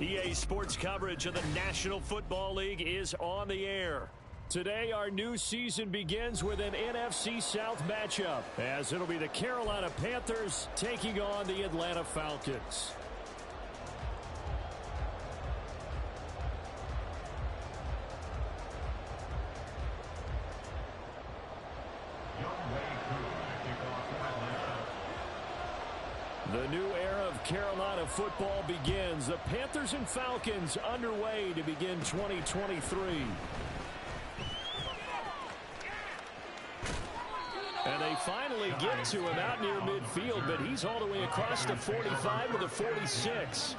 EA Sports coverage of the National Football League is on the air. Today, our new season begins with an NFC South matchup, as it'll be the Carolina Panthers taking on the Atlanta Falcons. The new era of Carolina football begins. The Panthers and Falcons underway to begin 2023. And they finally get to him out near midfield, but he's all the way across the 45 to the 46.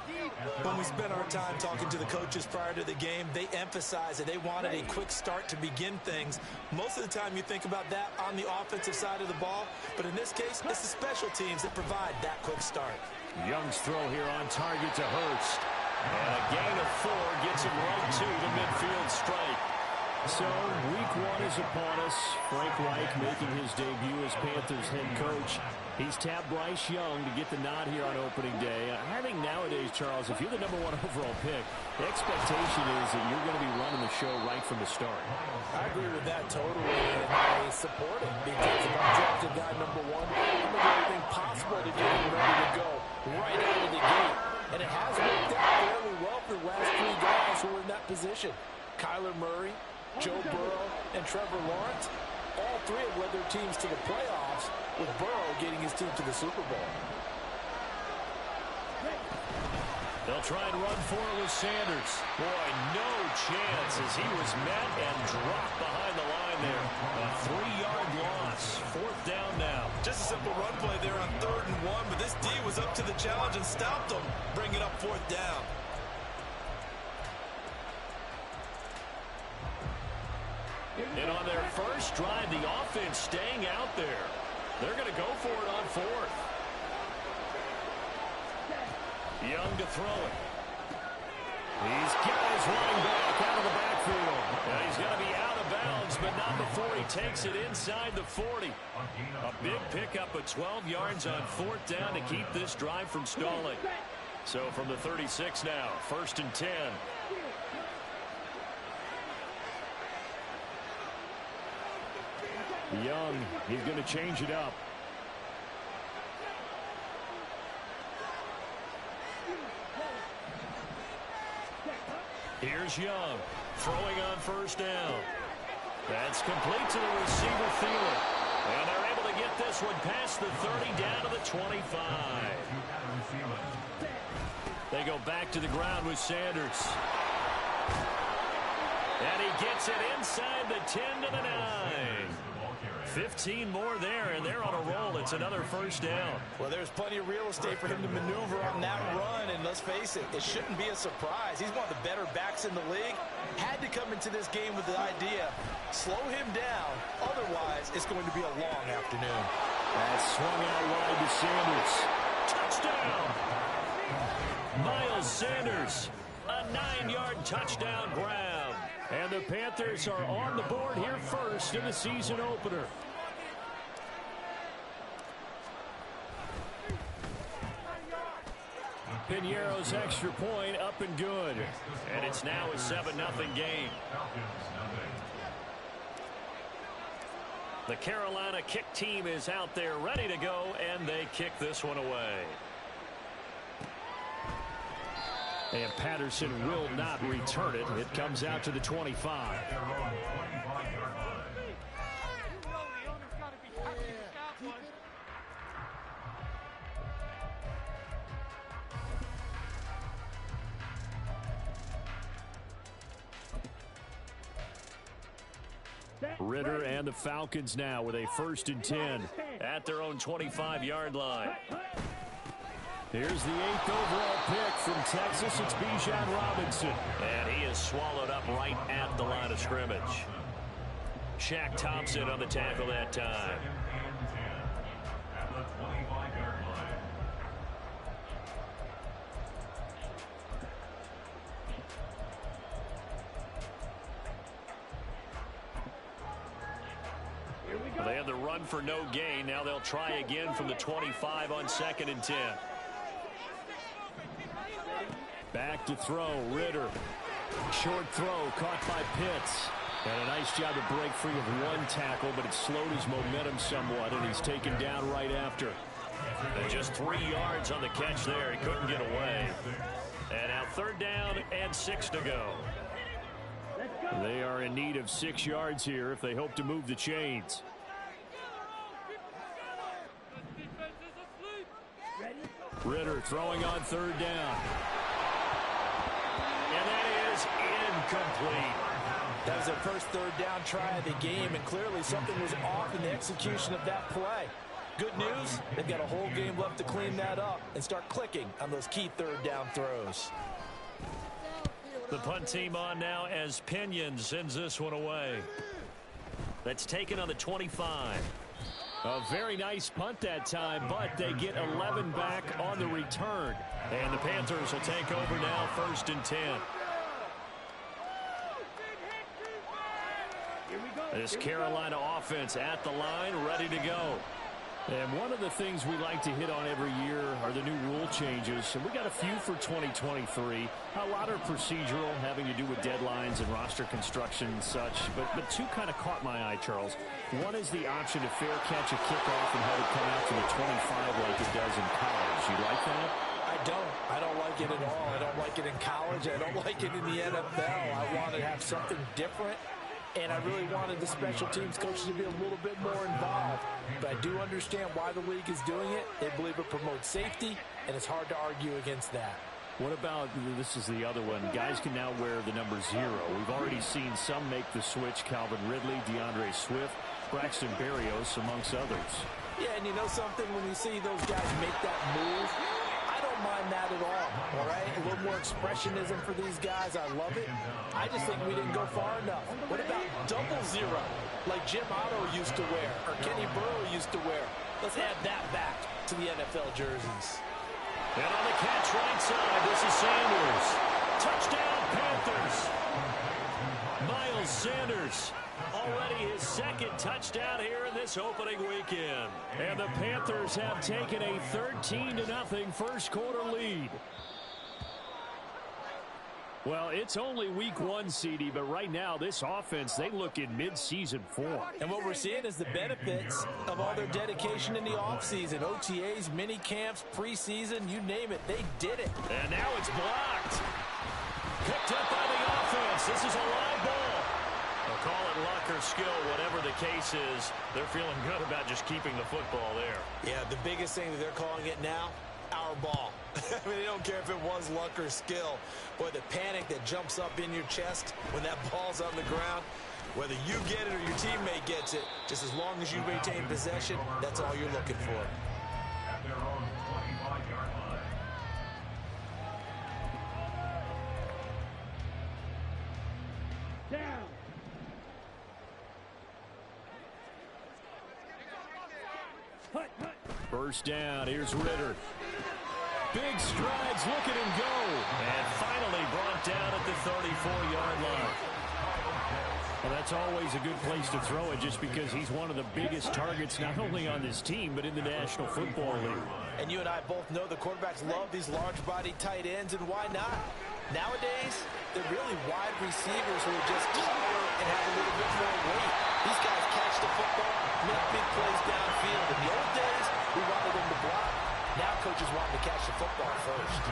When we spent our time talking to the coaches prior to the game, they emphasized that they wanted a quick start to begin things. Most of the time you think about that on the offensive side of the ball, but in this case, it's the special teams that provide that quick start. Young's throw here on target to Hurst. And a gain of 4 gets him right to the midfield strike. So, week 1 is upon us. Frank Reich making his debut as Panthers head coach. He's tapped Bryce Young to get the nod here on opening day. I think nowadays, Charles, if you're the #1 overall pick, the expectation is that you're going to be running the show right from the start. I agree with that totally, and I support it because if I'm drafted guy #1, I'm going to do everything possible to get him ready to go right out of the gate. And it has worked out fairly well for the last 3 guys who are in that position. Kyler Murray, Joe Burrow, and Trevor Lawrence, all 3 have led their teams to the playoffs, with Burrow getting his team to the Super Bowl. They'll try and run for it with Sanders. Boy, no chance as he was met and dropped behind the line there. A 3-yard loss. 4th down now. Just a simple run play there on 3rd and 1, but this D was up to the challenge and stopped them, bringing up 4th down. And on their first drive, the offense staying out there. They're going to go for it on 4th. Young to throw it. He's got his running back out of the backfield. And he's going to be out of bounds, but not before he takes it inside the 40. A big pickup of 12 yards on 4th down to keep this drive from stalling. So from the 36 now, 1st and 10. Young, he's going to change it up. Here's Young, throwing on 1st down. That's complete to the receiver, Thielen. And they're able to get this one past the 30 down to the 25. They go back to the ground with Sanders. And he gets it inside the 10 to the 9. 15 more there, and they're on a roll. It's another 1st down. Well, there's plenty of real estate for him to maneuver on that run, and let's face it, it shouldn't be a surprise. He's one of the better backs in the league. Had to come into this game with the idea, slow him down, otherwise it's going to be a long afternoon. That's swung out wide to Sanders. Touchdown! Miles Sanders, a 9-yard touchdown grab. And the Panthers are on the board here first in the season opener. Piñeiro's extra point up and good. And it's now a 7-0 game. The Carolina kick team is out there ready to go, and they kick this one away. And Patterson will not return it. It comes out to the 25. Ritter and the Falcons now with a 1st and 10 at their own 25-yard line. Here's the 8th overall pick from Texas. It's Bijan Robinson. And he is swallowed up right at the line of scrimmage. Shaq Thompson on the tackle that time. They had the run for no gain. Now they'll try again from the 25 on 2nd and 10. Back to throw, Ritter. Short throw, caught by Pitts. And a nice job to break free of one tackle, but it slowed his momentum somewhat, and he's taken down right after. And just 3 yards on the catch there. He couldn't get away. And now 3rd down and 6 to go. They are in need of 6 yards here if they hope to move the chains. Ritter throwing on 3rd down. And that is incomplete. That was their first 3rd down try of the game, and clearly something was off in the execution of that play. Good news, they've got a whole game left to clean that up and start clicking on those key 3rd down throws. The punt team on now as Pinion sends this one away. That's taken on the 25. A very nice punt that time, but they get 11 back on the return. And the Panthers will take over now, 1st and 10. This Carolina offense at the line, ready to go. And one of the things we like to hit on every year are the new rule changes. And we got a few for 2023. A lot are procedural, having to do with deadlines and roster construction and such. But 2 kind of caught my eye, Charles. One is the option to fair catch a kickoff and have it come out to the 25 like it does in college. You like that? I don't like it at all. I don't like it in college. I don't like it in the NFL. I want to have something different. And I really wanted the special teams coaches to be a little bit more involved. But I do understand why the league is doing it. They believe it promotes safety, and it's hard to argue against that. What about, this is the other one, guys can now wear the number 0. We've already seen some make the switch. Calvin Ridley, DeAndre Swift, Braxton Berrios, amongst others. Yeah, and you know something? When you see those guys make that move, I don't mind that at all right? A little more expressionism for these guys. I love it. I just think we didn't go far enough. What about double 0, like Jim Otto used to wear, or Kenny Burrow used to wear? Let's add that back to the NFL jerseys. And on the catch right side, this is Sanders. Touchdown, Panthers. Miles Sanders. Already his 2nd touchdown here in this opening weekend. And the Panthers have taken a 13-0 first quarter lead. Well, it's only week 1, CD, but right now this offense, they look in mid-season form. And what we're seeing is the benefits of all their dedication in the offseason. OTAs, mini camps, preseason, you name it, they did it. And now it's blocked. Picked up by the offense. This is a live ball. They'll call it luck or skill, whatever the case is. They're feeling good about just keeping the football there. Yeah, the biggest thing that they're calling it now, our ball. I mean, they don't care if it was luck or skill. Boy, the panic that jumps up in your chest when that ball's on the ground, whether you get it or your teammate gets it, just as long as you retain possession, that's all you're looking for. First down, here's Ritter. Big strides, look at him go. And finally brought down at the 34-yard line. Well, that's always a good place to throw it just because he's one of the biggest targets not only on this team but in the National Football League. And you and I both know the quarterbacks love these large-body tight ends, and why not? Nowadays, they're really wide receivers who are just taller and have a little bit more weight. These guys catch the football, make big plays downfield. In the old days, we wanted them to block. Now coaches want them to catch the football first.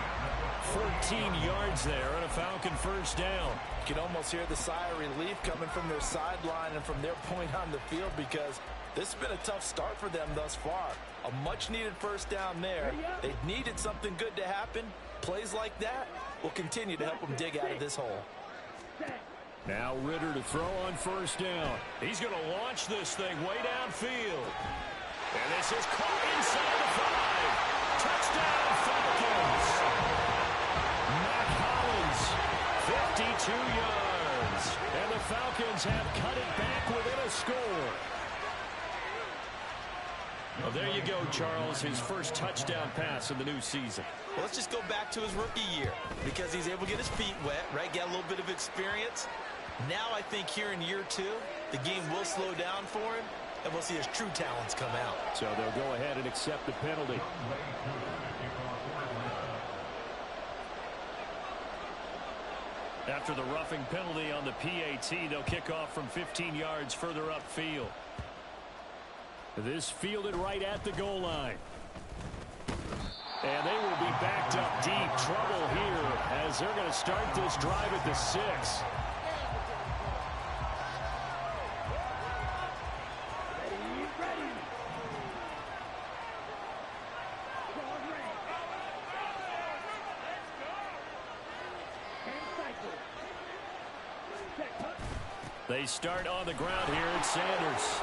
14 yards there and a Falcon first down. You can almost hear the sigh of relief coming from their sideline and from their point on the field because this has been a tough start for them thus far. A much-needed first down there. They needed something good to happen. Plays like that will continue to help them dig out of this hole. Now Ritter to throw on first down. He's going to launch this thing way downfield. And this is caught inside the 5. Touchdown, Falcons. Matt Collins, 52 yards. and the Falcons have cut it back within a score. Well, there you go, Charles, his first touchdown pass in the new season. Well, let's just go back to his rookie year because he's able to get his feet wet, right? Get a little bit of experience. Now I think here in year 2, the game will slow down for him, and we'll see his true talents come out. So they'll go ahead and accept the penalty. After the roughing penalty on the PAT, they'll kick off from 15 yards further upfield. This fielded right at the goal line. And they will be backed up deep. Trouble here as they're going to start this drive at the 6. They start on the ground here at Sanders.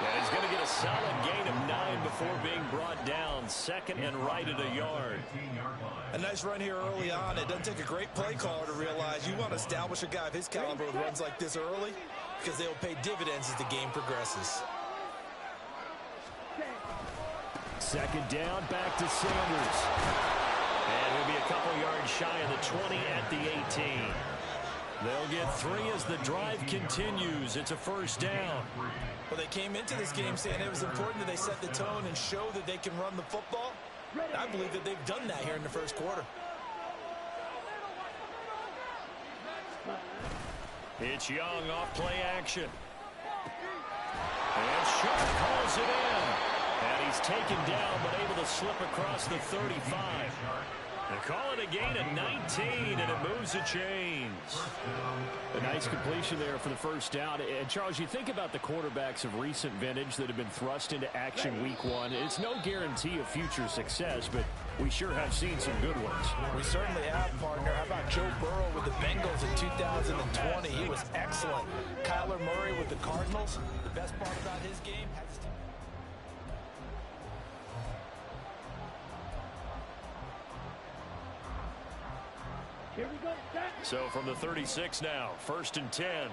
And he's going to get a solid gain of 9 before being brought down. Second and right at a yard. A nice run here early on. It doesn't take a great play caller to realize you want to establish a guy of his caliber with runs like this early because they will pay dividends as the game progresses. Second down, back to Sanders. And he'll be a couple yards shy of the 20 at the 18. They'll get 3 as the drive continues. It's a first down. Well, they came into this game saying it was important that they set the tone and show that they can run the football. I believe that they've done that here in the first quarter. It's Young off play action. And Sharp calls it in. And he's taken down but able to slip across the 35. They call it a gain of 19, and it moves the chains. A nice completion there for the first down. And, Charles, you think about the quarterbacks of recent vintage that have been thrust into action week 1. It's no guarantee of future success, but we sure have seen some good ones. We certainly have, partner. How about Joe Burrow with the Bengals in 2020? He was excellent. Kyler Murray with the Cardinals. The best part about his game has to... So from the 36 now, 1st and 10.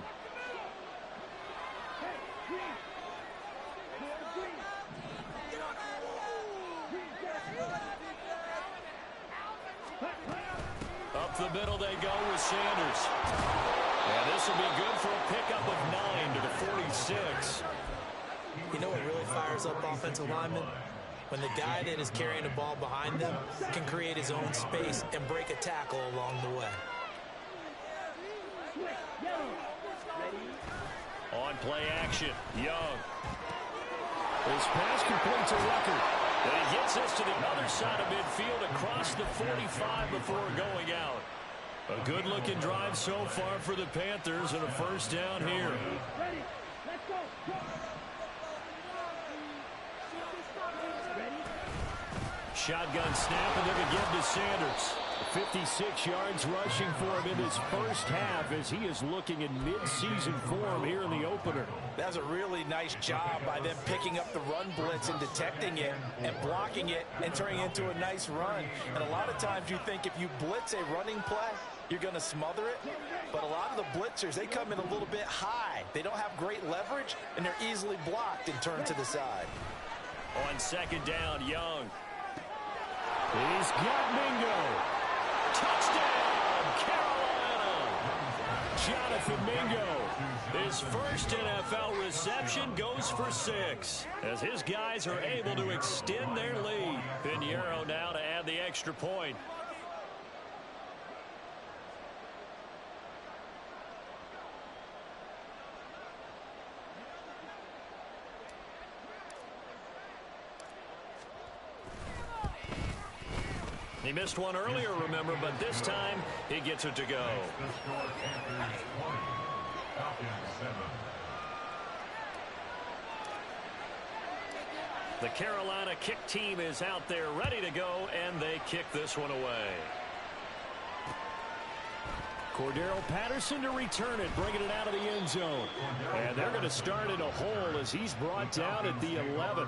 Up the middle they go with Sanders. And this will be good for a pickup of 9 to the 46. You know what really fires up offensive linemen? When the guy that is carrying the ball behind them can create his own space and break a tackle along the way. On play action, Young. This pass completes a record. And he gets us to the other side of midfield across the 45 before going out. A good-looking drive so far for the Panthers and a first down here. Shotgun snap and then again to Sanders. 56 yards rushing for him in his first half as he is looking in mid-season form here in the opener. That's a really nice job by them picking up the run blitz and detecting it and blocking it and turning it into a nice run. And a lot of times you think if you blitz a running play, you're going to smother it. But a lot of the blitzers, they come in a little bit high. They don't have great leverage, and they're easily blocked and turned to the side. On second down, Young. He's got Mingo. Touchdown, Carolina! Jonathan Mingo. His first NFL reception goes for 6 as his guys are able to extend their lead. Pinheiro now to add the extra point. He missed one earlier, remember, but this time he gets it to go. The Carolina kick team is out there ready to go, and they kick this one away. Cordero Patterson to return it, bringing it out of the end zone. And they're going to start in a hole as he's brought down at the 11.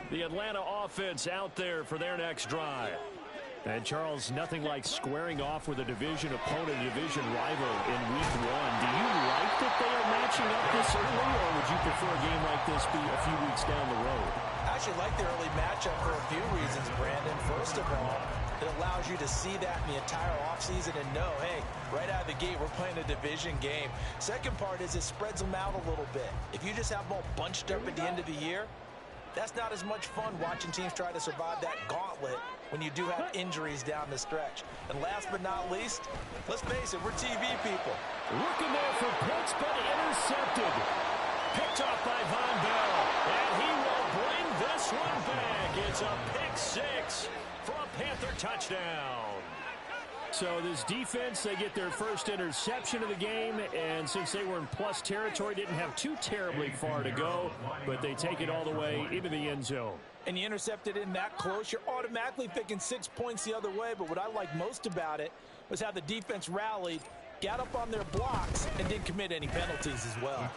The Atlanta offense out there for their next drive. And, Charles, nothing like squaring off with a division opponent, a division rival in week 1. Do you like that they are matching up this early, or would you prefer a game like this be a few weeks down the road? I actually like the early matchup for a few reasons, Brandon. First of all, it allows you to see that in the entire offseason and know, hey, right out of the gate, we're playing a division game. Second part is it spreads them out a little bit. If you just have them all bunched up at the end of the year, That's not as much fun watching teams try to survive that gauntlet when you do have injuries down the stretch. And last but not least, let's face it, we're TV people. Looking there for Pitts, but intercepted. Picked off by Von Bell. And he will bring this one back. It's a pick six for a Panther touchdown. So this defense, they get their first interception of the game, and since they were in plus territory, didn't have too terribly far to go, but they take it all the way into the end zone. And you intercepted in that close, you're automatically thinking 6 points the other way, but what I like most about it was how the defense rallied, got up on their blocks, and didn't commit any penalties as well.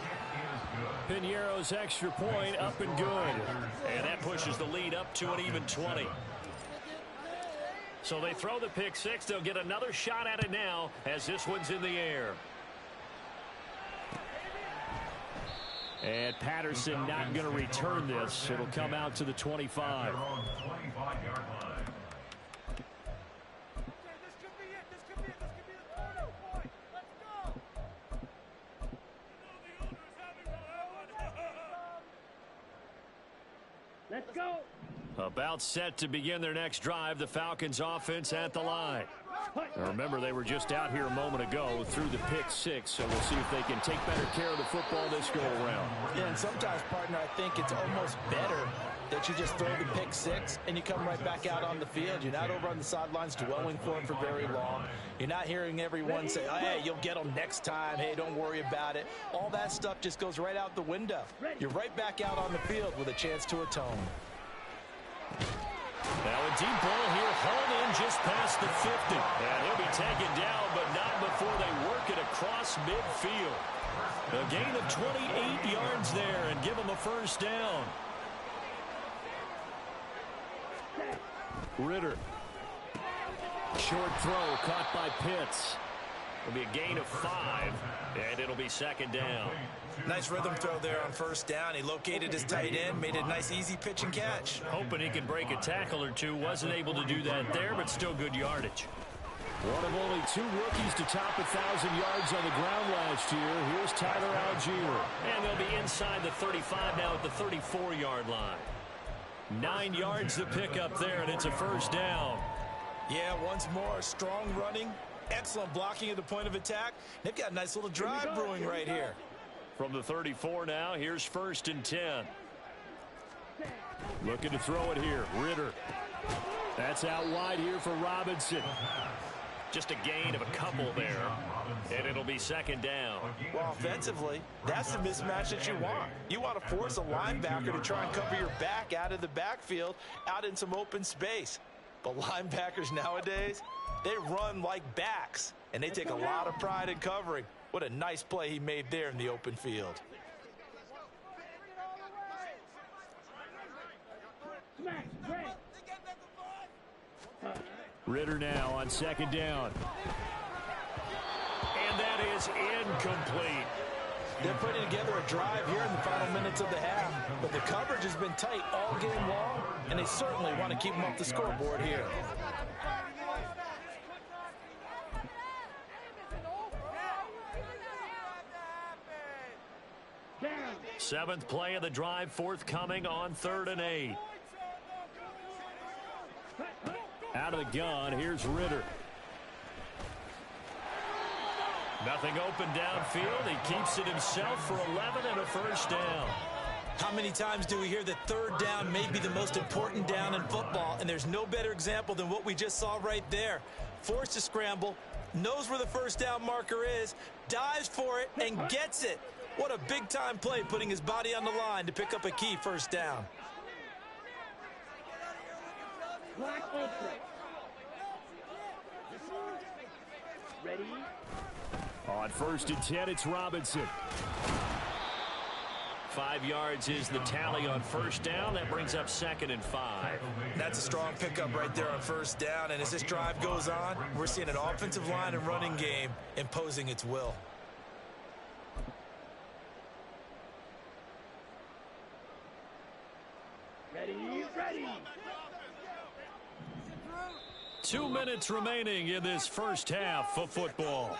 Piñeiro's extra point up and good. And that pushes the lead up to an even 20. So they throw the pick six. They'll get another shot at it now as this one's in the air. And Patterson not going to return this. It'll come out to the 25. Let's go. About set to begin their next drive, the Falcons offense at the line. Now remember, they were just out here a moment ago through the pick six, so we'll see if they can take better care of the football this go around. Yeah, and sometimes, partner, I think it's almost better that you just throw the pick six and you come right back out on the field. You're not over on the sidelines dwelling for it for very long. You're not hearing everyone say, oh, hey, you'll get them next time. Hey, don't worry about it. All that stuff just goes right out the window. You're right back out on the field with a chance to atone. Now a deep ball here, hauled in just past the 50. And he'll be taken down, but not before they work it across midfield. A gain of 28 yards there and give him a first down. Ritter. Short throw caught by Pitts. It'll be a gain of 5, and it'll be second down. Nice rhythm throw there on first down. He located his tight end, made a nice easy pitch and catch. Hoping he can break a tackle or two. Wasn't able to do that there, but still good yardage. One of only 2 rookies to top 1,000 yards on the ground last year. Here's Tyler Algier. And they'll be inside the 35 now at the 34-yard line. 9 yards to pick up there, and it's a first down. Yeah, once more, strong running, excellent blocking at the point of attack. They've got a nice little drive brewing right here. From the 34 now, here's first and 10. Looking to throw it here, Ritter. That's out wide here for Robinson. Just a gain of a couple there, and it'll be second down. Well, offensively, that's the mismatch that you want. You want to force a linebacker to try and cover your back out of the backfield, out in some open space. But linebackers nowadays, they run like backs, and they take a lot of pride in covering. What a nice play he made there in the open field. Ritter now on second down. And that is incomplete. They're putting together a drive here in the final minutes of the half, but the coverage has been tight all game long, and they certainly want to keep them off the scoreboard here. Seventh play of the drive forthcoming on 3rd and 8. Out of the gun, here's Ritter. Nothing open downfield. He keeps it himself for 11 and a first down. How many times do we hear that third down may be the most important down in football, and there's no better example than what we just saw right there. Forced to scramble, knows where the first down marker is, dives for it, and gets it. What a big-time play, putting his body on the line to pick up a key first down. Ready? On 1st and 10, it's Robinson. 5 yards is the tally on first down. That brings up 2nd and 5. That's a strong pickup right there on first down. And as this drive goes on, we're seeing an offensive line and running game imposing its will. Ready. 2 minutes remaining in this first half of football.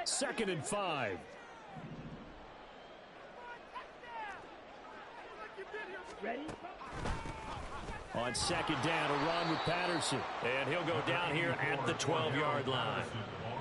2nd and 5. Ready? On 2nd down, a run with Patterson. And he'll go down here at the 12-yard line.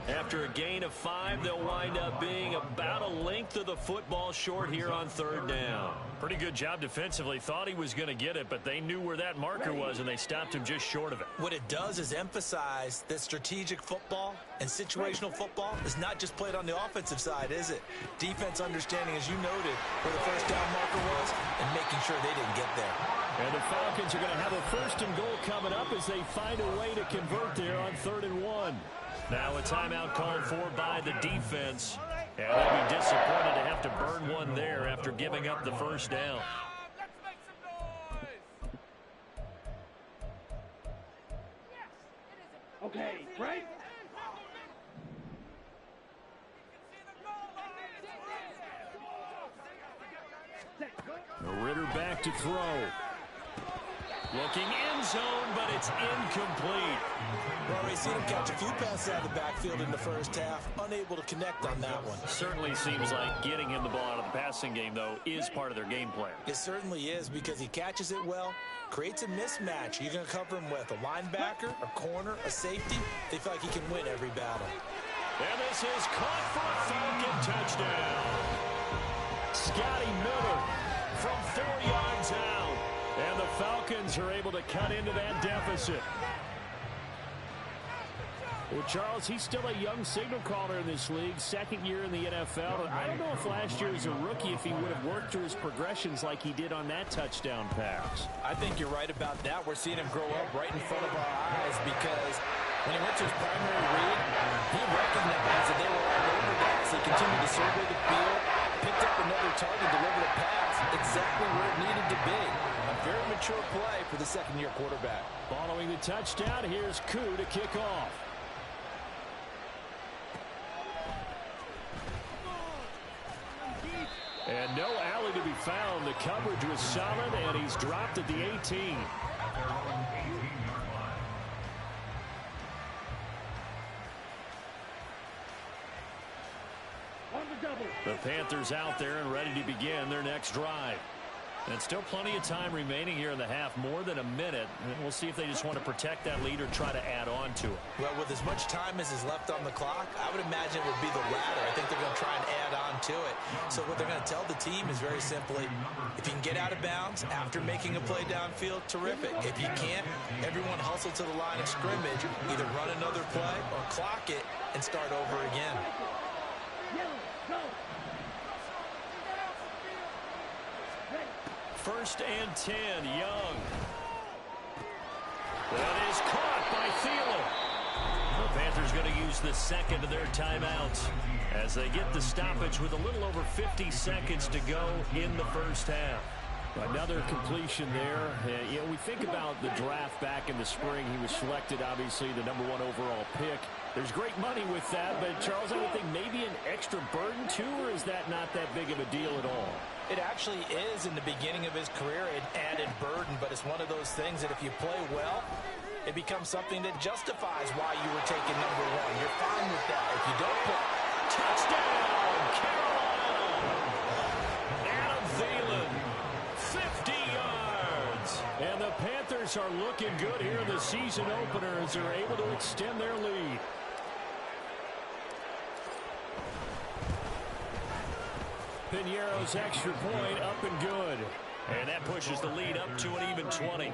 After a gain of 5, they'll wind up being about a length of the football short here on 3rd down. Pretty good job defensively. Thought he was going to get it, but they knew where that marker was, and they stopped him just short of it. What it does is emphasize that strategic football and situational football is not just played on the offensive side, is it? Defense understanding, as you noted, where the first down marker was and making sure they didn't get there. And the Falcons are going to have a 1st and goal coming up as they find a way to convert there on 3rd and 1. Now a timeout called for by the defense. And they'll be disappointed to have to burn one there after giving up the 1st down. Okay, right? Ritter back to throw. Looking end zone, but it's incomplete. We've already seen him catch a few passes out of the backfield in the first half. Unable to connect on that one. Certainly seems like getting him the ball out of the passing game, though, is part of their game plan. It certainly is because he catches it well, creates a mismatch. You're going to cover him with a linebacker, a corner, a safety. They feel like he can win every battle. And this is caught for a Falcon touchdown. Scotty Miller from 4 yards out. And the Falcons are able to cut into that deficit. Well, Charles, he's still a young signal caller in this league, 2nd year in the NFL. I don't know if last year as a rookie, if he would have worked through his progressions like he did on that touchdown pass. I think you're right about that. We're seeing him grow up right in front of our eyes because when he went to his primary read, he recognized that they were all over that. So he continued to survey the field, picked up another target, delivered a pass exactly where it needed to be. A very mature play for the 2nd-year quarterback. Following the touchdown, here's Koo to kick off. And no alley to be found. The coverage was solid, and he's dropped at the 18. The Panthers out there and ready to begin their next drive. And still plenty of time remaining here in the half, more than a minute. And we'll see if they just want to protect that lead or try to add on to it. Well, with as much time as is left on the clock, I would imagine it would be the latter. I think they're going to try and add on to it. So what they're going to tell the team is very simply, if you can get out of bounds after making a play downfield, terrific. If you can't, everyone hustle to the line of scrimmage, either run another play or clock it and start over again. First and 10, Young. That is caught by Thielen. The Panthers going to use the 2nd of their timeouts as they get the stoppage with a little over 50 seconds to go in the 1st half. Another completion there. You know, we think about the draft back in the spring. He was selected, obviously, the #1 overall pick. There's great money with that, but Charles, I would think maybe an extra burden too, or is that not that big of a deal at all? It actually is in the beginning of his career, an added burden, but it's one of those things that if you play well, it becomes something that justifies why you were taken #1. You're fine with that. If you don't play, Touchdown, Carolina. Adam Thielen, 50 yards. And the Panthers are looking good here in the season opener as they're able to extend their lead. Piñeiro's extra point up and good. And that pushes the lead up to an even 20.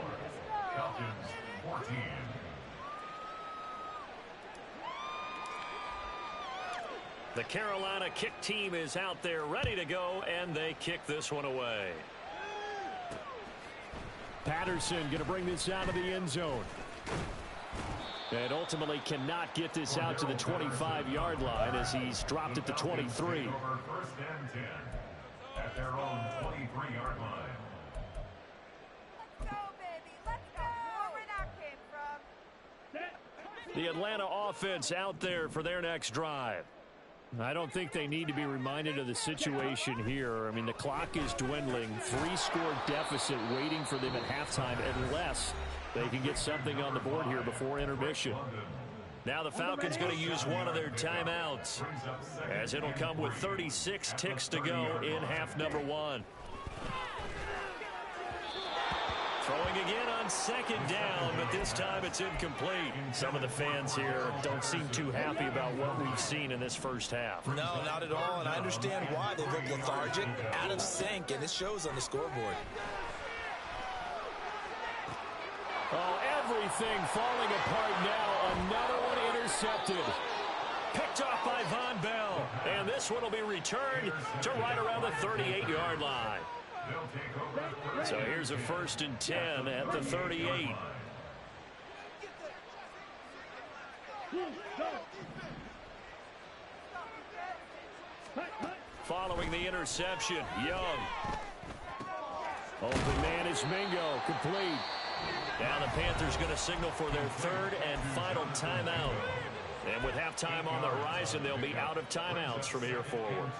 The Carolina kick team is out there ready to go, and they kick this one away. Patterson going to bring this out of the end zone. And ultimately cannot get this out to the 25-yard line as he's dropped at the 23. First and 10 at their own 23-yard line. Let's go, baby. Let's go. Where that came from. The Atlanta offense out there for their next drive. I don't think they need to be reminded of the situation here. I mean, the clock is dwindling. 3-score deficit waiting for them at halftime unless they can get something on the board here before intermission. Now the Falcons going to use one of their timeouts, as it'll come with 36 ticks to go in half number 1. Throwing again on second down, but this time it's incomplete. Some of the fans here don't seem too happy about what we've seen in this first half. No, not at all, and I understand why. They look lethargic, out of sync, and it shows on the scoreboard. Oh, everything falling apart now. Another one intercepted. Picked off by Von Bell, and this one will be returned to right around the 38-yard line. So here's a 1st and 10 at the 38. Following the interception, Young. Open man is Mingo, complete. Now the Panthers going to signal for their 3rd and final timeout. And with halftime on the horizon, they'll be out of timeouts from here forward.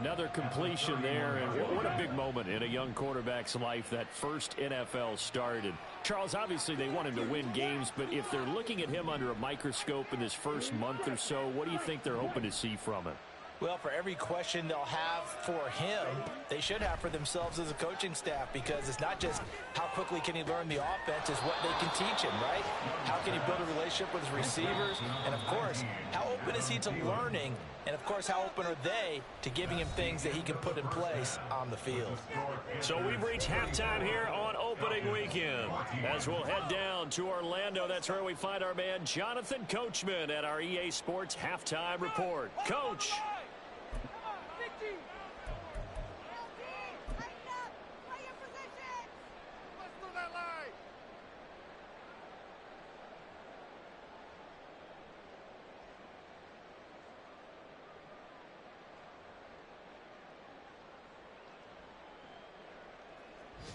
Another completion there, and what a big moment in a young quarterback's life, that first NFL start. And Charles, obviously they want him to win games, but if they're looking at him under a microscope in this first month or so, what do you think they're hoping to see from him? Well, for every question they'll have for him, they should have for themselves as a coaching staff, because it's not just how quickly can he learn the offense, it's what they can teach him, right? How can he build a relationship with his receivers? And, of course, how open is he to learning? And, of course, how open are they to giving him things that he can put in place on the field? So we've reached halftime here on opening weekend. As we'll head down to Orlando, that's where we find our man Jonathan Coachman at our EA Sports Halftime Report. Coach!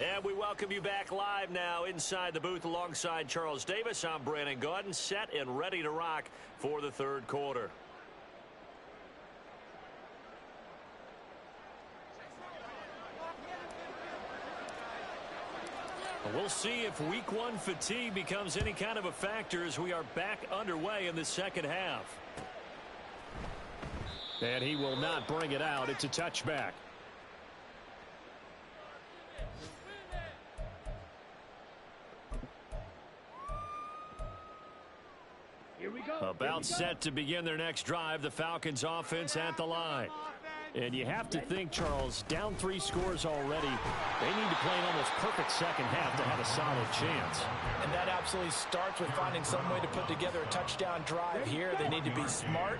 And we welcome you back live now inside the booth alongside Charles Davis. I'm Brandon Gaudin, set and ready to rock for the 3rd quarter. We'll see if week 1 fatigue becomes any kind of a factor as we are back underway in the second half. And he will not bring it out. It's a touchback. About set to begin their next drive, the Falcons offense at the line. And you have to think, Charles, down 3 scores already, they need to play an almost perfect second half to have a solid chance. And that absolutely starts with finding some way to put together a touchdown drive here. They need to be smart,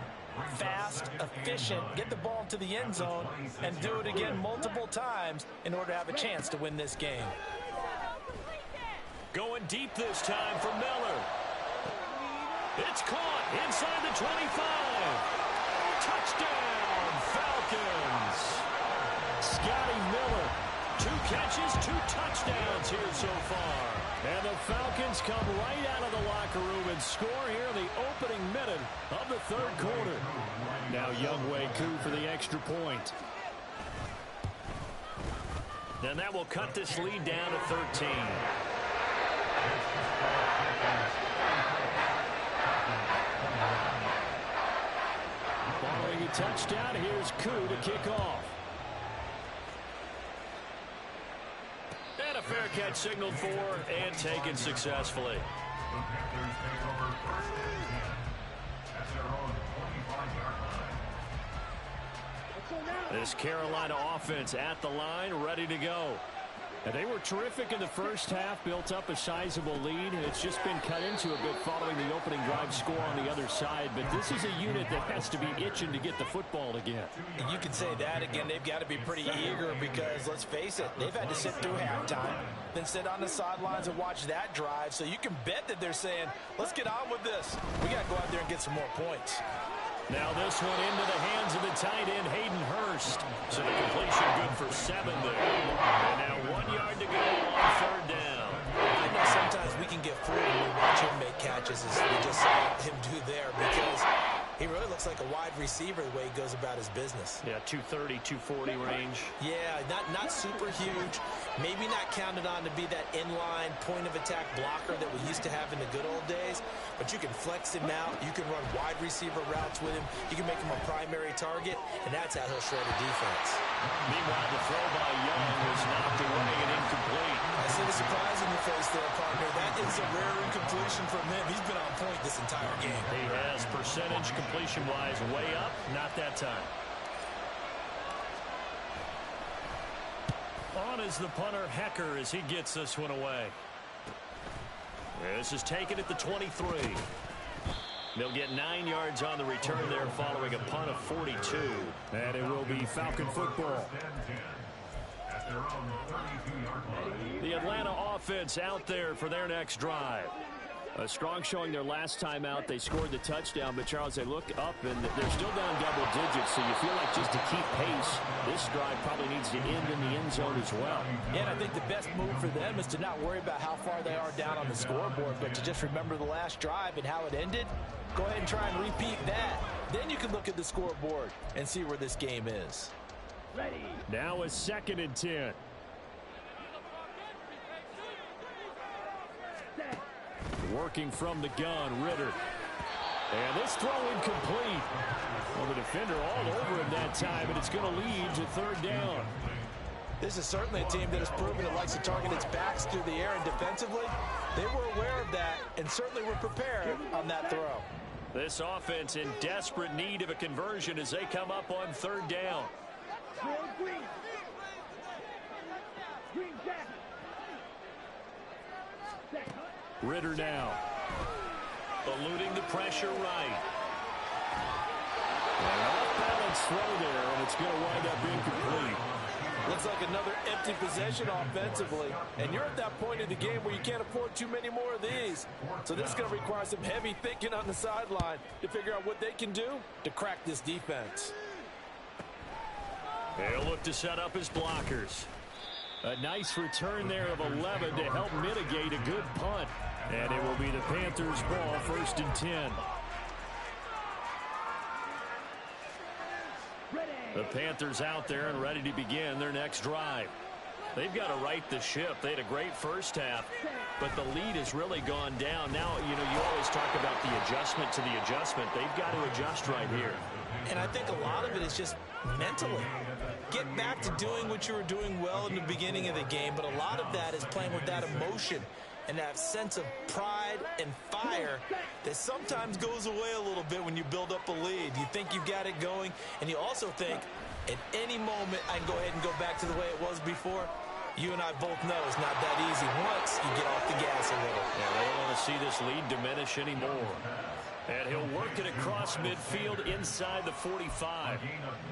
fast, efficient, get the ball to the end zone, and do it again multiple times in order to have a chance to win this game. Going deep this time for Miller. It's caught inside the 25. Touchdown, Falcons. Scotty Miller. 2 catches, 2 touchdowns here so far. And the Falcons come right out of the locker room and score here in the opening minute of the 3rd quarter. Now Younghoe Koo for the extra point. And that will cut this lead down to 13. Following a touchdown, here's Koo to kick off. And a fair catch signaled for and taken successfully. The Panthers take over 1st and 10 at their own 25-yard line. This Carolina offense at the line, ready to go. And they were terrific in the first half, built up a sizable lead. It's just been cut into a bit following the opening drive score on the other side. But this is a unit that has to be itching to get the football again. You can say that again. They've got to be pretty eager because, let's face it, they've had to sit through halftime, then sit on the sidelines and watch that drive. So you can bet that they're saying, let's get on with this. We got to go out there and get some more points. Now this one into the hands of the tight end, Hayden Hurst. So the completion good for 7 there. And now 1 yard to go on 3rd down. I know sometimes we can get fooled when we watch him make catches, as we just saw him do there, because he really looks looks like a wide receiver the way he goes about his business. Yeah, 230, 240 range. Yeah, not super huge. Maybe not counted on to be that inline point-of-attack blocker that we used to have in the good old days, but you can flex him out. You can run wide receiver routes with him. You can make him a primary target, and that's how he'll shred a defense. Meanwhile, the throw by Young was knocked away and incomplete. I see the surprise in your face there, partner. That is a rare incompletion from him. He's been on point this entire game. He has, percentage completion-wise, way up. Not that time. On is the punter, Hecker, as he gets this one away. This is taken at the 23. They'll get 9 yards on the return there following a punt of 42. And it will be Falcon football. The Atlanta offense out there for their next drive. A strong showing their last time out. They scored the touchdown, but Charles, they look up and they're still down double digits, so you feel like just to keep pace, this drive probably needs to end in the end zone as well. Yeah, and I think the best move for them is to not worry about how far they are down on the scoreboard, but to just remember the last drive and how it ended. Go ahead and try and repeat that. Then you can look at the scoreboard and see where this game is. Ready. Now a 2nd and 10. Working from the gun, Ritter. And this throw incomplete. Well, the defender all over him that time, and it's going to lead to 3rd down. This is certainly a team that has proven it likes to target its backs through the air, and defensively, they were aware of that and certainly were prepared on that throw. This offense in desperate need of a conversion as they come up on 3rd down. Green. Green jacket. Ritter now. Eluding the pressure right. An off-balance throw there, and it's going to wind up incomplete. Looks like another empty possession offensively, and you're at that point in the game where you can't afford too many more of these. So this is going to require some heavy thinking on the sideline to figure out what they can do to crack this defense. They'll look to set up his blockers. A nice return there of 11 to help mitigate a good punt. And it will be the Panthers' ball, 1st and 10. The Panthers out there and ready to begin their next drive. They've got to right the ship. They had a great first half, but the lead has really gone down. Now, you always talk about the adjustment to the adjustment. They've got to adjust right here. And I think a lot of it is just mentally. Get back to doing what you were doing well in the beginning of the game, but a lot of that is playing with that emotion and that sense of pride and fire that sometimes goes away a little bit when you build up a lead. You think you've got it going, and you also think at any moment I can go ahead and go back to the way it was before. You and I both know it's not that easy once you get off the gas a little. Yeah, they don't want to see this lead diminish anymore. And he'll work it across midfield inside the 45.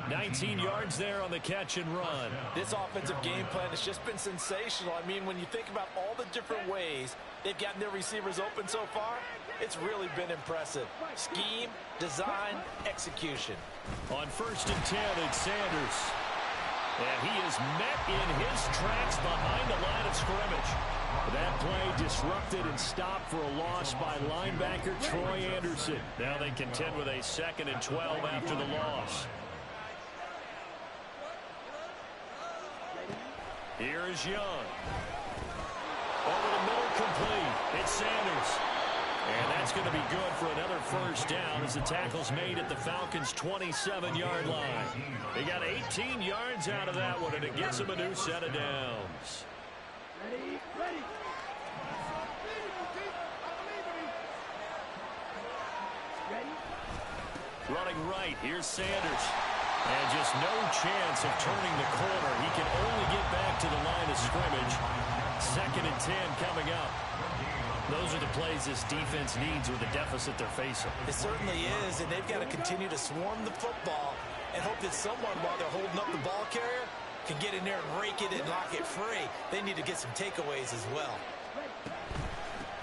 19 yards there on the catch and run. This offensive game plan has just been sensational. I mean, when you think about all the different ways they've gotten their receivers open so far, it's really been impressive. Scheme, design, execution. On 1st and 10, it's Sanders. And he is met in his tracks behind the line of scrimmage. That play disrupted and stopped for a loss by linebacker Troy Anderson. Now they contend with a 2nd and 12 after the loss. Here is Young. Over the middle, complete. It's Sanders. And that's going to be good for another 1st down as the tackle's made at the Falcons' 27-yard line. They got 18 yards out of that one, and it gets them a new set of downs. Ready. Running right, here's Sanders. And just no chance of turning the corner. He can only get back to the line of scrimmage. 2nd and 10 coming up. Those are the plays this defense needs with the deficit they're facing. It certainly is, and they've got to continue to swarm the football and hope that someone, while they're holding up the ball carrier, can get in there and rake it and knock it free. They need to get some takeaways as well.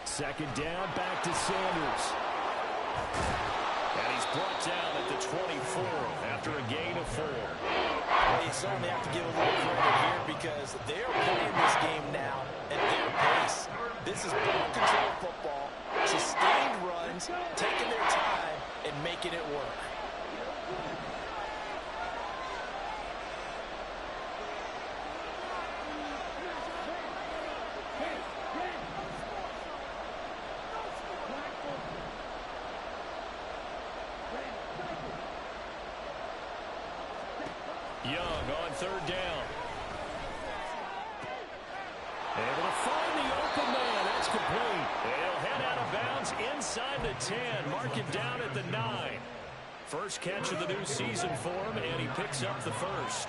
2nd down, back to Sanders. And he's brought down at the 24 after a gain of 4. Well, you certainly have to give a little credit here because they're playing this game now at their pace. This is ball control football, sustained runs, taking their time, and making it work. Young on third down. Able to find the open man. That's complete. He'll head out of bounds inside the 10. Mark it down at the 9. First catch of the new season for him, and he picks up the first.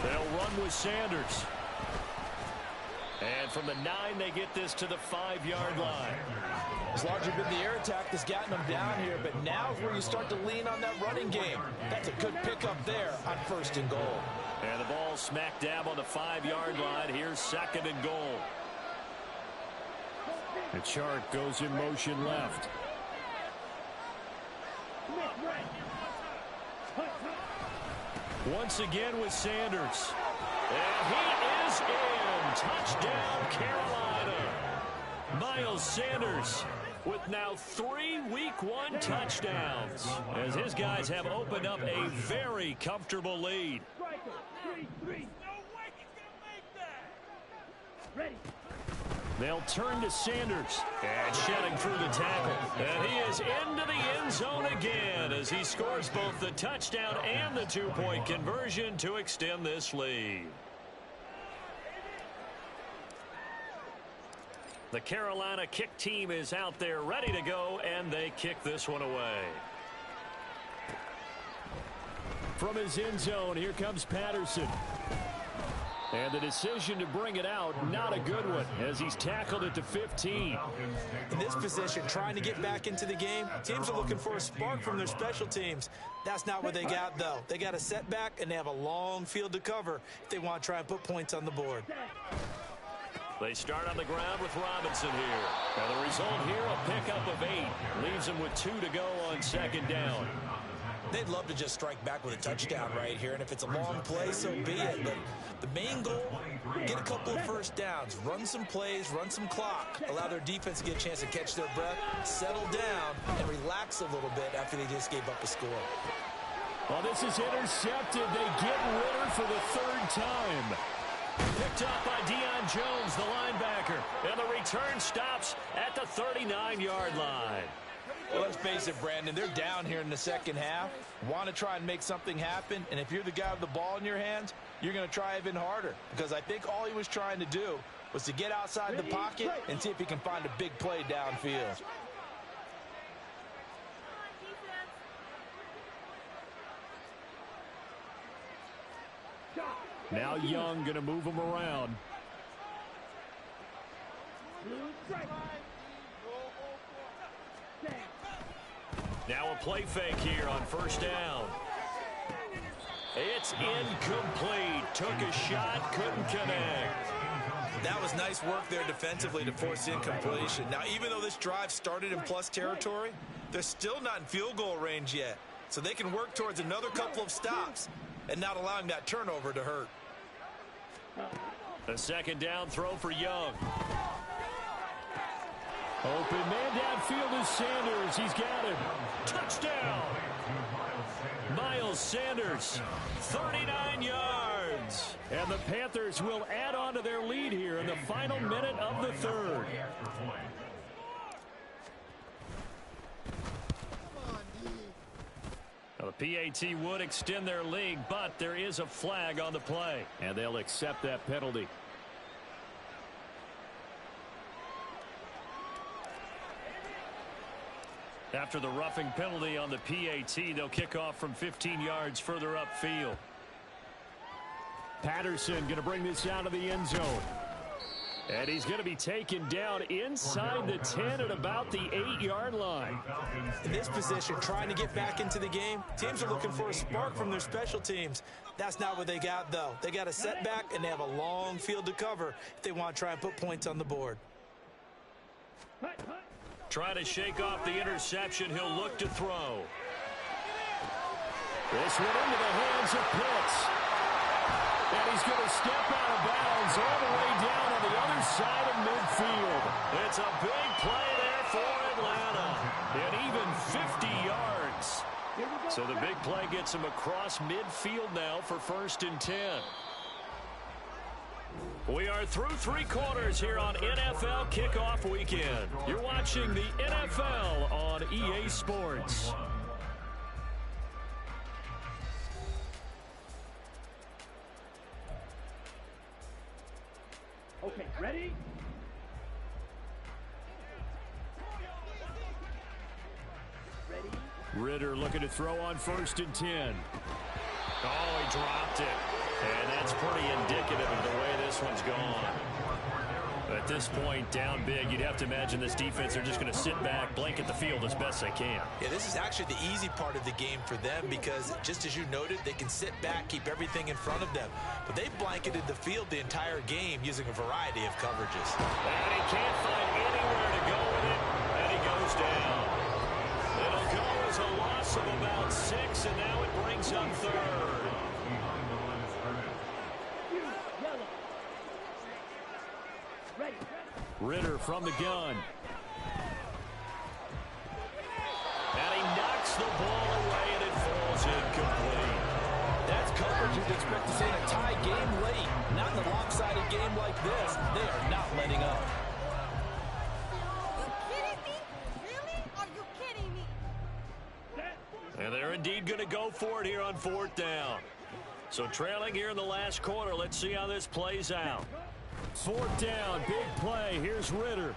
They'll run with Sanders. And from the 9, they get this to the 5-yard line. It's largely been the air attack that's gotten them down here, but now is where you start to lean on that running game. That's a good pickup there on 1st and goal. And the ball smack dab on the 5-yard line. Here's 2nd and goal. The chart goes in motion left. Once again with Sanders. And he is in. Touchdown, Carolina. Miles Sanders with now 3 Week 1 touchdowns, as his guys have opened up a very comfortable lead. They'll turn to Sanders, and shedding through the tackle. And he is into the end zone again as he scores both the touchdown and the 2-point conversion to extend this lead. The Carolina kick team is out there ready to go, and they kick this one away. From his end zone, here comes Patterson. And the decision to bring it out, not a good one, as he's tackled it to 15. In this position, trying to get back into the game, teams are looking for a spark from their special teams. That's not what they got, though. They got a setback, and they have a long field to cover if they want to try and put points on the board. They start on the ground with Robinson here. And the result here, a pickup of 8. Leaves them with 2 to go on 2nd down. They'd love to just strike back with a touchdown right here, and if it's a long play, so be it. But the main goal, get a couple of first downs, run some plays, run some clock, allow their defense to get a chance to catch their breath, settle down, and relax a little bit after they just gave up a score. Well, this is intercepted. They get Ritter for the 3rd time. Picked up by Deion Jones, the linebacker. And the return stops at the 39-yard line. Well, let's face it, Brandon, they're down here in the second half. Want to try and make something happen, and if you're the guy with the ball in your hands, you're going to try even harder, because I think all he was trying to do was to get outside the pocket and see if he can find a big play downfield. Now Young going to move him around. Now a play fake here on 1st down. It's incomplete. Took a shot, couldn't connect. That was nice work there defensively to force incompletion. Now, even though this drive started in plus territory, they're still not in field goal range yet. So they can work towards another couple of stops and not allowing that turnover to hurt. A 2nd down throw for Young. Open man downfield is Sanders. He's got him. Touchdown. Miles Sanders, 39 yards. And the Panthers will add on to their lead here in the final minute of the 3rd. Now, the PAT would extend their lead, but there is a flag on the play, and they'll accept that penalty. After the roughing penalty on the PAT, they'll kick off from 15 yards further upfield. Patterson going to bring this out of the end zone. And he's going to be taken down inside the 10 at about the 8-yard line. In this position, trying to get back into the game, teams are looking for a spark from their special teams. That's not what they got, though. They got a setback, and they have a long field to cover if they want to try and put points on the board. Trying to shake off the interception. He'll look to throw. This one into the hands of Pitts. And he's going to step out of bounds all the way down on the other side of midfield. It's a big play there for Atlanta. And even 50 yards. So the big play gets him across midfield now for 1st and 10. We are through 3 quarters here on NFL Kickoff Weekend. You're watching the NFL on EA Sports. Okay, ready? Ready? Ritter looking to throw on 1st and 10. Oh, he dropped it. And that's pretty indicative of the way this one's gone. At this point, down big, you'd have to imagine this defense are just going to sit back, blanket the field as best they can. Yeah, this is actually the easy part of the game for them because, just as you noted, they can sit back, keep everything in front of them. But they blanketed the field the entire game using a variety of coverages. And he can't find anywhere to go with it, and he goes down. It'll go as a loss of about 6, and now it brings up 3rd. Ritter from the gun. And he knocks the ball away, and it falls incomplete. That's coverage you'd expect to see in a tie game late. Not in a lopsided game like this. They are not letting up. You kidding me? Really? Are you kidding me? And they're indeed going to go for it here on 4th down. So trailing here in the last quarter. Let's see how this plays out. 4th down, big play. Here's Ritter.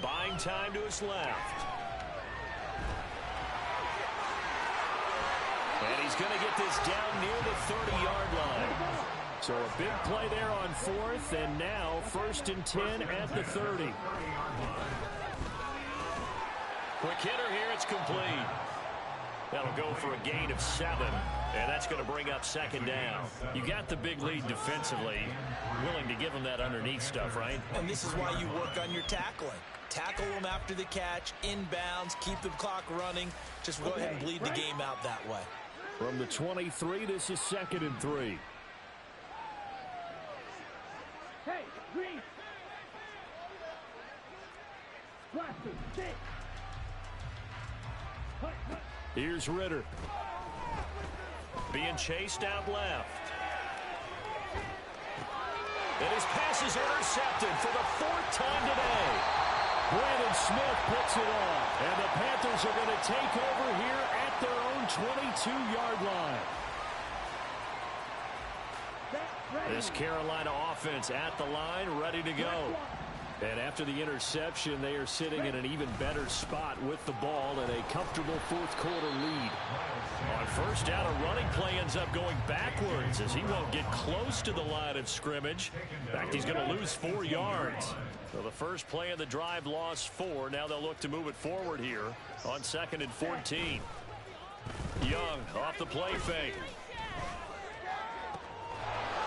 Buying time to his left. And he's going to get this down near the 30-yard line. So a big play there on 4th, and now 1st and 10 at the 30. Quick hitter here, it's complete. That'll go for a gain of 7, and that's going to bring up 2nd down. You got the big lead defensively, willing to give them that underneath stuff, right? And this is why you work on your tackling. Tackle them after the catch, inbounds, keep the clock running. Just go ahead and bleed the game out that way. From the 23, this is 2nd and 3. Hey, green! Blaster, sit! Hut, hut. Here's Ritter. Being chased out left. And his pass is intercepted for the 4th time today. Brandon Smith puts it off. And the Panthers are going to take over here at their own 22-yard line. This Carolina offense at the line, ready to go. And after the interception, they are sitting in an even better spot with the ball and a comfortable 4th quarter lead. On 1st down, a running play ends up going backwards as he won't get close to the line of scrimmage. In fact, he's going to lose 4 yards. So the first play of the drive lost 4. Now they'll look to move it forward here on 2nd and 14. Young off the play fake.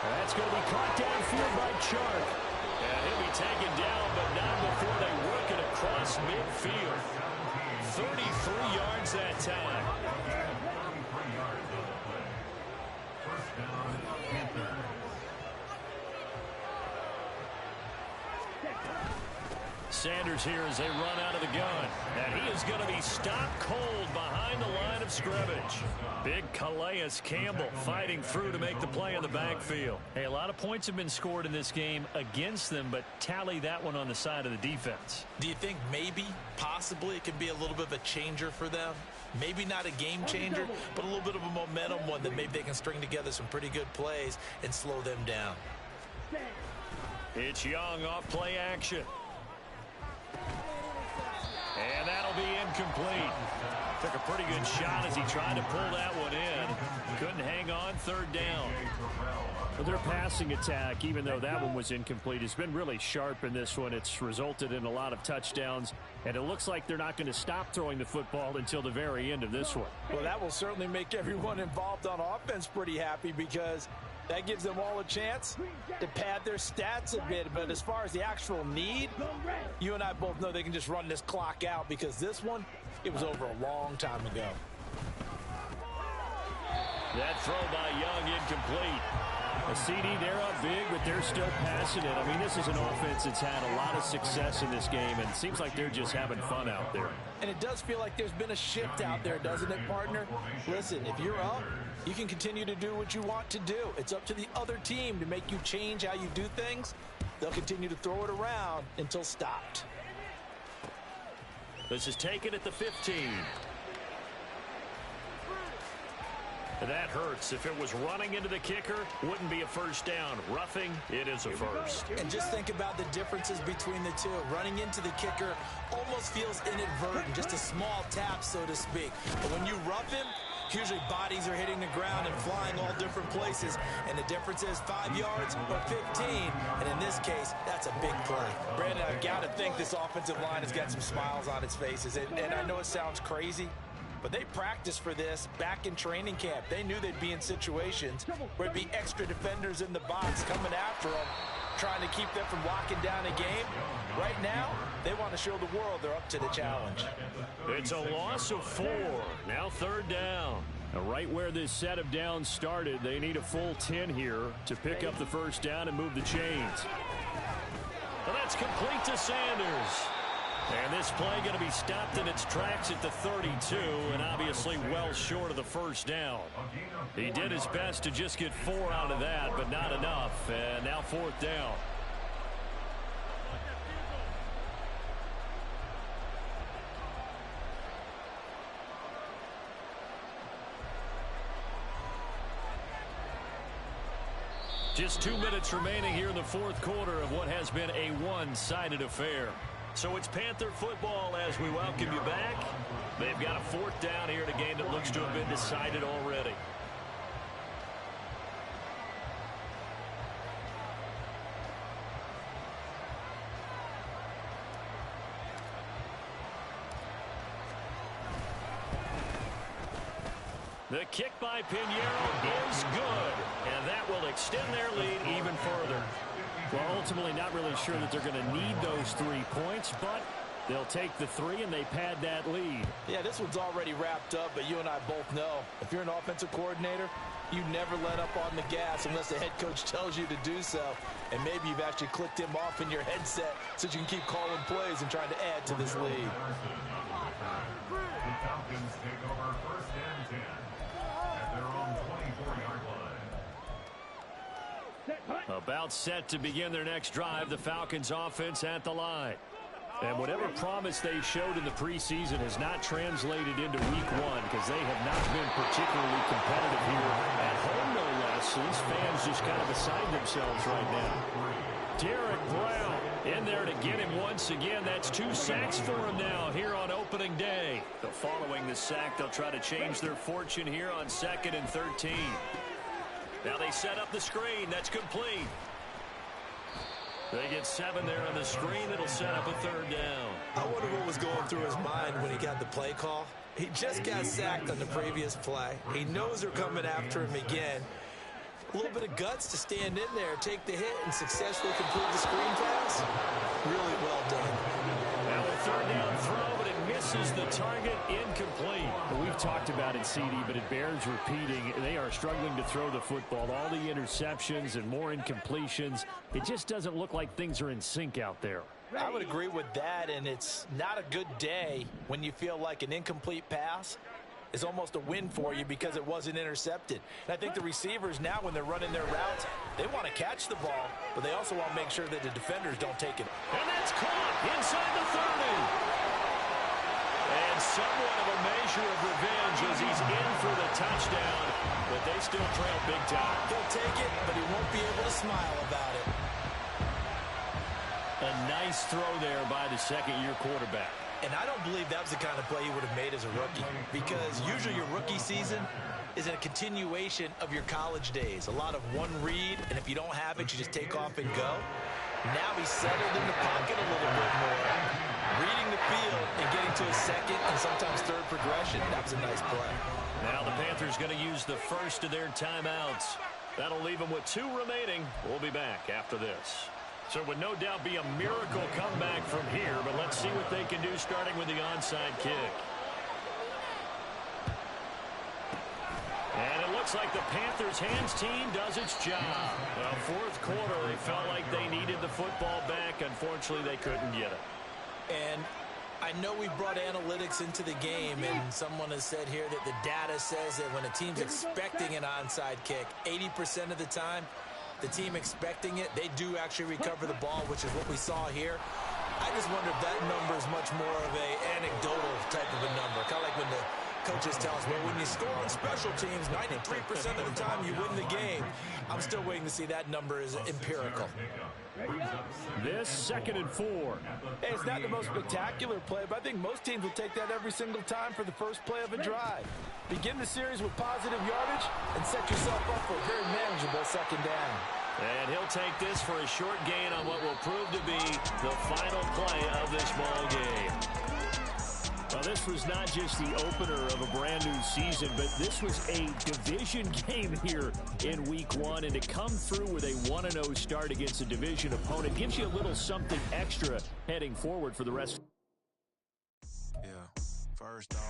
And that's going to be caught downfield by Chark. And he'll be taken down, but not before they work it across midfield. 33 yards that time. Sanders here as they run out of the gun. And he is going to be stopped cold behind the line of scrimmage. Big Calais Campbell fighting through to make the play in the backfield. Hey, a lot of points have been scored in this game against them, but tally that one on the side of the defense. Do you think maybe, possibly, it could be a little bit of a changer for them? Maybe not a game changer, but a little bit of a momentum one that maybe they can string together some pretty good plays and slow them down. It's Young off play action. And that'll be incomplete. Took a pretty good shot as he tried to pull that one in. Couldn't hang on, 3rd down. Well, their passing attack, even though that one was incomplete, has been really sharp in this one. It's resulted in a lot of touchdowns, and it looks like they're not going to stop throwing the football until the very end of this one. Well, that will certainly make everyone involved on offense pretty happy because that gives them all a chance to pad their stats a bit. But as far as the actual need, you and I both know they can just run this clock out because this one, it was over a long time ago. That throw by Young incomplete. A CD, they're up big, but they're still passing it. I mean, this is an offense that's had a lot of success in this game, and it seems like they're just having fun out there. And it does feel like there's been a shift out there, doesn't it, partner? Listen, if you're up, you can continue to do what you want to do. It's up to the other team to make you change how you do things. They'll continue to throw it around until stopped. This is taken at the 15. That hurts. If it was running into the kicker, wouldn't be a first down. Roughing, it is a first. And just think about the differences between the two. Running into the kicker almost feels inadvertent, just a small tap, so to speak. But when you rough him, usually bodies are hitting the ground and flying all different places. And the difference is 5 yards or 15. And in this case, that's a big play. Brandon, I've got to think this offensive line has got some smiles on its faces. And I know it sounds crazy, but they practiced for this back in training camp. They knew they'd be in situations where there'd be extra defenders in the box coming after them, trying to keep them from locking down a game. Right now, they want to show the world they're up to the challenge. It's a loss of 4. Now 3rd down. Now, right where this set of downs started, they need a full 10 here to pick up the first down and move the chains. And that's complete to Sanders. And this play going to be stopped in its tracks at the 32, and obviously well short of the first down. He did his best to just get 4 out of that, but not enough. And now 4th down. Just 2 minutes remaining here in the 4th quarter of what has been a one-sided affair. So it's Panther football as we welcome you back. They've got a 4th down here in a game that looks to have been decided already. The kick by Pinheiro is good, and that will extend their lead even further. Well, ultimately not really sure that they're going to need those 3 points, but they'll take the 3 and they pad that lead. Yeah, this one's already wrapped up, but you and I both know if you're an offensive coordinator, you never let up on the gas unless the head coach tells you to do so. And maybe you've actually clicked him off in your headset so you can keep calling plays and trying to add to this lead. The Falcons take over 1st and 10 at their own 24-yard line. About set to begin their next drive, the Falcons offense at the line. And whatever promise they showed in the preseason has not translated into week 1 because they have not been particularly competitive here at home, no less. So these fans just kind of beside themselves right now. Derek Brown in there to get him once again. That's 2 sacks for him now here on opening day. So following the sack, they'll try to change their fortune here on 2nd and 13. Now they set up the screen. That's complete. They get 7 there on the screen. It'll set up a 3rd down. I wonder what was going through his mind when he got the play call. He just got sacked on the previous play. He knows they're coming after him again. A little bit of guts to stand in there, take the hit, and successfully complete the screen pass. Really well done. Now a 3rd down throw, but it misses the target, incomplete. Well, we've talked about it, CD, but it bears repeating. They are struggling to throw the football. All the interceptions and more incompletions. It just doesn't look like things are in sync out there. I would agree with that, and it's not a good day when you feel like an incomplete pass is almost a win for you because it wasn't intercepted. And I think the receivers now, when they're running their routes, they want to catch the ball, but they also want to make sure that the defenders don't take it. And that's caught inside the 30. And somewhat of a measure of revenge as he's in for the touchdown, but they still trail big time. He'll take it, but he won't be able to smile about it. A nice throw there by the 2nd-year quarterback. And I don't believe that was the kind of play he would have made as a rookie, because usually your rookie season is a continuation of your college days. A lot of one read, and if you don't have it, you just take off and go. Now he's settled in the pocket a little bit more, reading the field and getting to a 2nd and sometimes 3rd progression. That was a nice play. Now the Panthers going to use the first of their timeouts. That'll leave them with 2 remaining. We'll be back after this. So it would no doubt be a miracle comeback from here, but let's see what they can do starting with the onside kick. And it looks Looks like the Panthers hands team does its job. Well, fourth quarter, they felt like they needed the football back. Unfortunately, they couldn't get it. And I know we brought analytics into the game, and someone has said here that the data says that when a team's expecting an onside kick, 80% of the time, the team expecting it, they do actually recover the ball, which is what we saw here. I just wonder if that number is much more of a anecdotal type of a number. Kind of like when the coaches tell us, well, when you score on special teams, 93% of the time you win the game. I'm still waiting to see that number is empirical. This 2nd and 4. Hey, it's not the most spectacular play, but I think most teams will take that every single time for the first play of a drive. Begin the series with positive yardage and set yourself up for a very manageable 2nd down. And he'll take this for a short gain on what will prove to be the final play of this ball game. Well, this was not just the opener of a brand new season, but this was a division game here in week 1. And to come through with a 1-0 start against a division opponent gives you a little something extra heading forward for the rest. Yeah, first off.